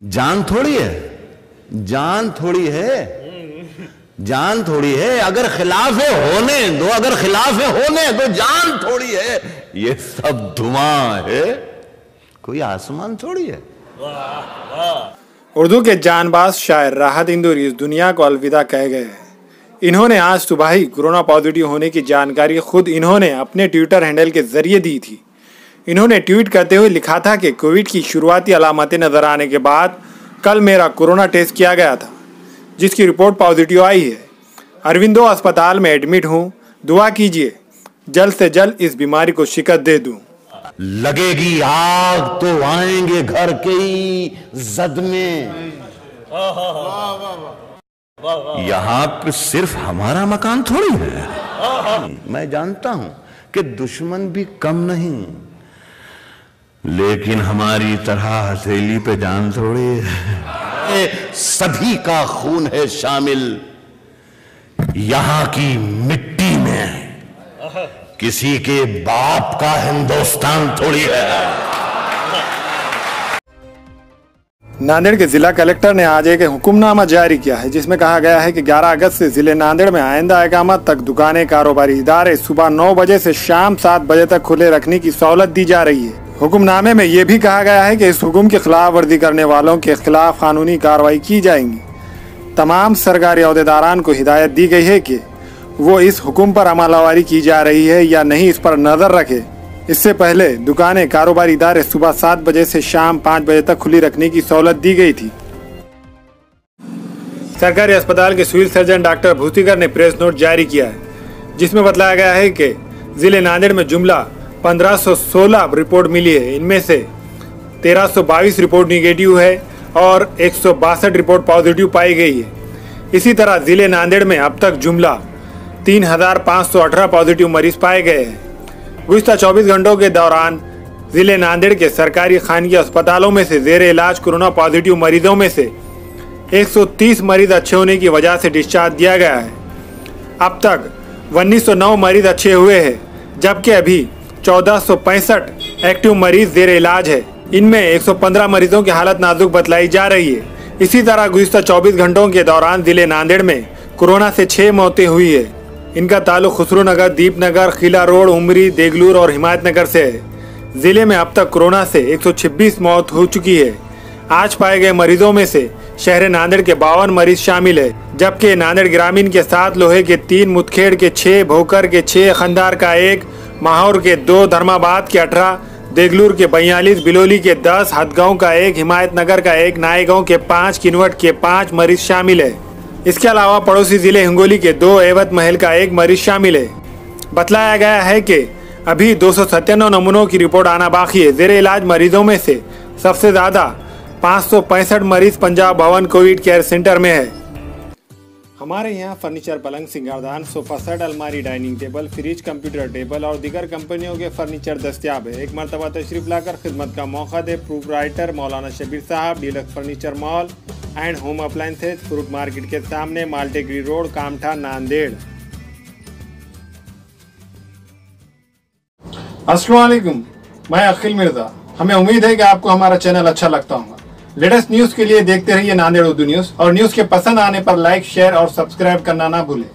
जान थोड़ी है, जान थोड़ी है, जान थोड़ी है। अगर खिलाफ है होने दो, अगर खिलाफ है होने दो, जान थोड़ी है। ये सब धुआं है, कोई आसमान थोड़ी है। उर्दू के जानबाज शायर राहत इंदौरी इस दुनिया को अलविदा कह गए हैं। इन्होंने आज सुबह ही कोरोना पॉजिटिव होने की जानकारी खुद इन्होंने अपने ट्विटर हैंडल के जरिए दी थी। इन्होंने ट्वीट करते हुए लिखा था कि कोविड की शुरुआती अलामतें नजर आने के बाद कल मेरा कोरोना टेस्ट किया गया था, जिसकी रिपोर्ट पॉजिटिव आई है। अरविंदो अस्पताल में एडमिट हूँ, दुआ कीजिए जल्द से जल्द इस बीमारी को शिकस्त दे दूं। लगेगी आग तो आएंगे घर के ही जद में। यहां पे सिर्फ हमारा मकान थोड़ी है। मैं जानता हूं कि दुश्मन भी कम नहीं, लेकिन हमारी तरह हथेली पे जान थोड़ी है। सभी का खून है शामिल यहां की मिट्टी में, किसी के बाप का हिंदुस्तान थोड़ी है। नांदेड़ के जिला कलेक्टर ने आज एक हुक्मनामा जारी किया है, जिसमें कहा गया है कि 11 अगस्त से जिले नांदेड़ में आइंदा इकामत तक दुकानें, कारोबारी इदारे सुबह 9 बजे से शाम 7 बजे तक खुले रखने की सहूलत दी जा रही है। हुक्मनामे में ये भी कहा गया है कि इस हुक्म की खिलाफ वर्जी करने वालों के खिलाफ कानूनी कार्रवाई की जाएंगी। तमाम सरकारी अहदेदारान को हिदायत दी गई है कि वो इस हुक्म पर अमलवारी की जा रही है या नहीं, इस पर नजर रखे। इससे पहले दुकानें, कारोबारी इदारे सुबह 7 बजे से शाम 5 बजे तक खुली रखने की सहूलत दी गई थी। सरकारी अस्पताल के सिविल सर्जन डॉक्टर भूसीकर ने प्रेस नोट जारी किया है, जिसमें बताया गया है कि जिले नांदेड़ में जुमला 1516 रिपोर्ट मिली है। इनमें से 1322 रिपोर्ट निगेटिव है और 162 रिपोर्ट पॉजिटिव पाई गई है। इसी तरह जिले नांदेड़ में अब तक जुमला 3518 पॉजिटिव मरीज पाए गए हैं। गुज़िश्ता 24 घंटों के दौरान जिले नांदेड़ के सरकारी खानगी अस्पतालों में से जेर इलाज कोरोना पॉजिटिव मरीजों में से 130 मरीज अच्छे होने की वजह से डिस्चार्ज दिया गया है। अब तक 1909 मरीज अच्छे हुए हैं, जबकि अभी 1465 एक्टिव मरीज जेर इलाज है। इनमें 115 मरीजों की हालत नाजुक बतलाई जा रही है। इसी तरह गुज़िश्ता 24 घंटों के दौरान जिले नांदेड़ में कोरोना से 6 मौतें हुई है। इनका ताल्लुक खुसरो नगर, दीपनगर, खिला रोड, उमरी, देगलूर और हिमायत नगर से है। जिले में अब तक कोरोना से 126 मौत हो चुकी है। आज पाए गए मरीजों में से शहर नांदेड़ के 52 मरीज शामिल है, जबकि नांदेड़ ग्रामीण के 7, लोहे के 3, मुदखेड़ के 6, भोकर के 6, खंदार का 1, माहौर के 2, धर्माबाद के 18, देगलूर के 42, बिलोली के 10, हदगांव का 1, हिमायत नगर का 1, नायगांव के 5, किनवट के 5 मरीज शामिल है। इसके अलावा पड़ोसी जिले हिंगोली के 2, एवत महल का 1 मरीज शामिल है। बतलाया गया है कि अभी 297 नमूनों की रिपोर्ट आना बाकी है। जेर इलाज मरीजों में से सबसे ज्यादा 565 मरीज पंजाब भवन कोविड केयर सेंटर में है। हमारे यहाँ फर्नीचर, पलंग, सिंगारदान, सोफा सेट, अलमारी, dining table, fridge, computer table और दीगर कंपनियों के फर्नीचर दस्तियाब है। एक मरतबा तशरीफ लाकर खिदमत का मौका दे। प्रोप्राइटर मौलाना शबीर साहब, deluxe furniture mall and home appliances, fruit market के सामने, माल्टेगरी रोड, कामठा, नांदेड़। अस्सलाम वालेकुम, मैं अखिल मिर्जा। हमें उम्मीद है कि आपको हमारा चैनल अच्छा लगता होगा। लेटेस्ट न्यूज के लिए देखते रहिए नांदेड़ उर्दू न्यूज, और न्यूज के पसंद आने पर लाइक, शेयर और सब्सक्राइब करना ना भूलें।